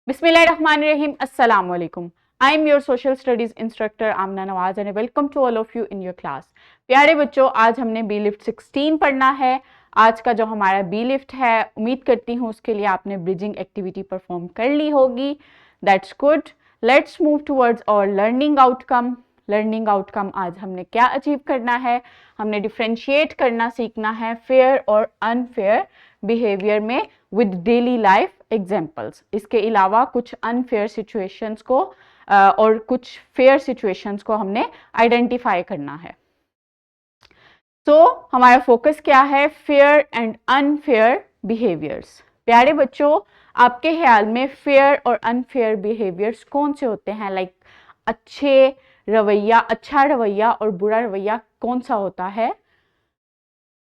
Bismillahirrahmanirrahim. Assalamu alaikum. I am your social studies instructor Amna Nawaz and I welcome to all of you in your class. प्यारे बच्चों, आज हमने B lift 16 पढ़ना है। आज का जो हमारा बी लिफ्ट है, उम्मीद करती हूँ उसके लिए आपने ब्रिजिंग एक्टिविटी परफॉर्म कर ली होगी। That's good. Let's move towards our learning outcome. Learning outcome आज हमने क्या अचीव करना है? हमने डिफ्रेंशिएट करना सीखना है फेयर और अनफेयर बिहेवियर में विद डेली लाइफ एग्जाम्पल्स। इसके अलावा कुछ अनफेयर सिचुएशंस को और कुछ फेयर सिचुएशंस को हमने आइडेंटिफाई करना है। तो हमारा फोकस क्या है? Fair and unfair behaviours. प्यारे बच्चों, आपके ख्याल में फेयर और अनफेयर बिहेवियर्स कौन से होते हैं? लाइक अच्छा रवैया और बुरा रवैया कौन सा होता है?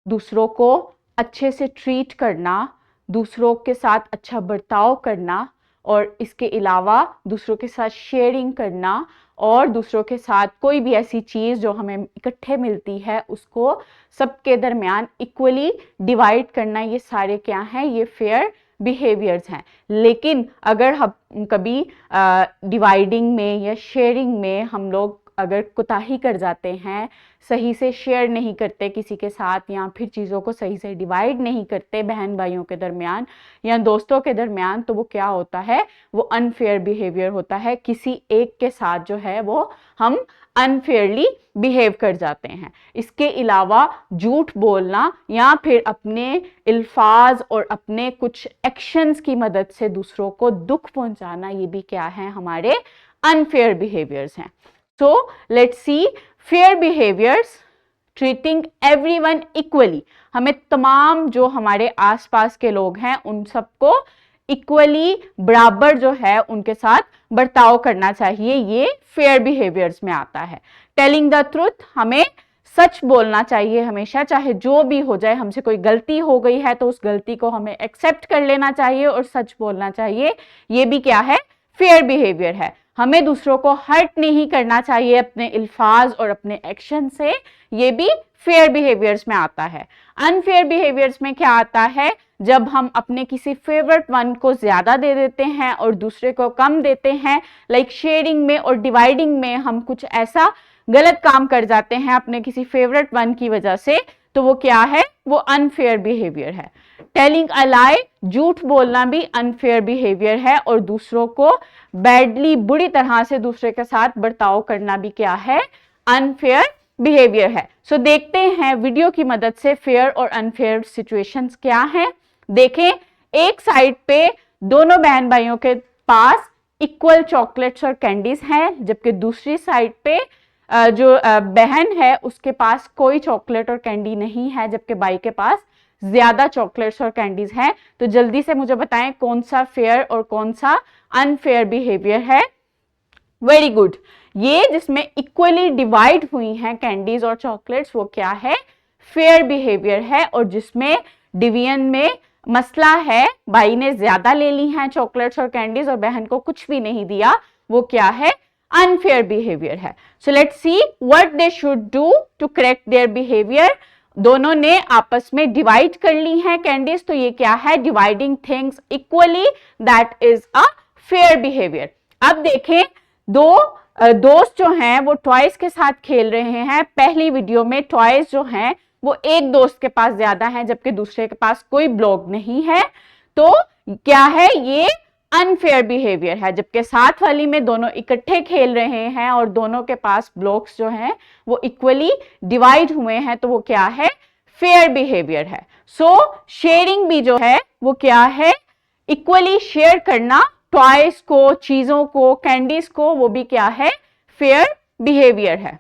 दूसरों को अच्छे से ट्रीट करना, दूसरों के साथ अच्छा बर्ताव करना, और इसके अलावा दूसरों के साथ शेयरिंग करना, और दूसरों के साथ कोई भी ऐसी चीज़ जो हमें इकट्ठे मिलती है उसको सबके दरमियान इक्वली डिवाइड करना, ये सारे क्या हैं? ये फेयर बिहेवियर्स हैं। लेकिन अगर हम कभी डिवाइडिंग में या शेयरिंग में हम लोग अगर कोताही कर जाते हैं, सही से शेयर नहीं करते किसी के साथ, या फिर चीज़ों को सही से डिवाइड नहीं करते बहन भाइयों के दरमियान या दोस्तों के दरमियान, तो वो क्या होता है? वो अनफेयर बिहेवियर होता है। किसी एक के साथ जो है वो हम अनफेयरली बिहेव कर जाते हैं। इसके अलावा झूठ बोलना या फिर अपने अल्फाज और अपने कुछ एक्शंस की मदद से दूसरों को दुख पहुंचाना, ये भी क्या है? हमारे अनफेयर बिहेवियर्स हैं। So let's see fair behaviors, treating everyone equally। हमें तमाम जो हमारे आसपास के लोग हैं उन सबको इक्वली बराबर जो है उनके साथ बर्ताव करना चाहिए, ये फेयर बिहेवियर्स में आता है। टेलिंग द ट्रुथ, हमें सच बोलना चाहिए हमेशा, चाहे जो भी हो जाए। हमसे कोई गलती हो गई है तो उस गलती को हमें एक्सेप्ट कर लेना चाहिए और सच बोलना चाहिए, ये भी क्या है? फेयर बिहेवियर है। हमें दूसरों को हर्ट नहीं करना चाहिए अपने अल्फाज और अपने एक्शन से, ये भी फेयर बिहेवियर्स में आता है। अनफेयर बिहेवियर्स में क्या आता है? जब हम अपने किसी फेवरेट वन को ज्यादा दे देते हैं और दूसरे को कम देते हैं, लाइक शेयरिंग में और डिवाइडिंग में हम कुछ ऐसा गलत काम कर जाते हैं अपने किसी फेवरेट वन की वजह से, तो वो क्या है? वो अनफेयर बिहेवियर है। टेलिंग अ लाई, झूठ बोलना भी अनफेयर बिहेवियर है, और दूसरों को बैडली, बुरी तरह से दूसरे के साथ बर्ताव करना भी क्या है? अनफेयर बिहेवियर है। सो देखते हैं वीडियो की मदद से फेयर और अनफेयर सिचुएशंस क्या हैं। देखें, एक साइड पे दोनों बहन भाइयों के पास इक्वल चॉकलेट्स और कैंडीज हैं, जबकि दूसरी साइड पे जो बहन है उसके पास कोई चॉकलेट और कैंडी नहीं है, जबकि भाई के पास ज्यादा चॉकलेट्स और कैंडीज हैं। तो जल्दी से मुझे बताएं कौन सा फेयर और कौन सा अनफेयर बिहेवियर है? वेरी गुड, ये जिसमें इक्वली डिवाइड हुई हैं कैंडीज और चॉकलेट्स, वो क्या है? फेयर बिहेवियर है। और जिसमें डिवीजन में मसला है, भाई ने ज्यादा ले ली हैं चॉकलेट्स और कैंडीज और बहन को कुछ भी नहीं दिया, वो क्या है? अनफेयर बिहेवियर है। So let's see what they should do to correct their behaviour. दोनों ने आपस में डिवाइड कर ली हैं कैंडीज, तो ये क्या है? Dividing things equally, that is a fair behaviour. अब देखें, दो दोस्त जो हैं वो टॉयज के साथ खेल रहे हैं। पहली वीडियो में टॉयज जो हैं वो एक दोस्त के पास ज्यादा हैं, जबकि दूसरे के पास कोई ब्लॉक नहीं है, तो क्या है? ये अनफेयर बिहेवियर है। जबकि साथ वाली में दोनों इकट्ठे खेल रहे हैं और दोनों के पास ब्लॉक्स जो हैं वो इक्वली डिवाइड हुए हैं, तो वो क्या है? फेयर बिहेवियर है। सो शेयरिंग भी जो है वो क्या है? इक्वली शेयर करना, टॉयज को, चीजों को, कैंडीज को, वो भी क्या है? फेयर बिहेवियर है।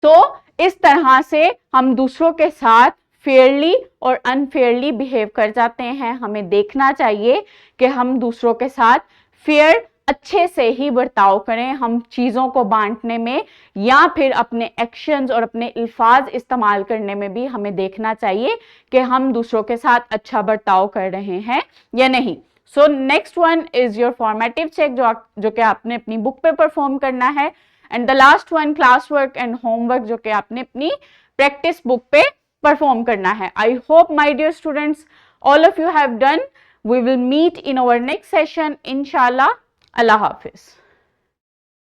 तो इस तरह से हम दूसरों के साथ फेयरली और अनफेयरली बिहेव कर जाते हैं। हमें देखना चाहिए कि हम दूसरों के साथ फेयर, अच्छे से ही बर्ताव करें। हम चीजों को बांटने में या फिर अपने एक्शंस और अपने अल्फाज इस्तेमाल करने में भी हमें देखना चाहिए कि हम दूसरों के साथ अच्छा बर्ताव कर रहे हैं या नहीं। So next one is your formative check, जो कि आपने अपनी बुक पे परफॉर्म करना है। And the last one class work and homework, जो कि आपने अपनी प्रैक्टिस बुक पे परफॉर्म करना है। I hope my dear students, all of you have done We will meet in our next session, inshallah. Allah Hafiz.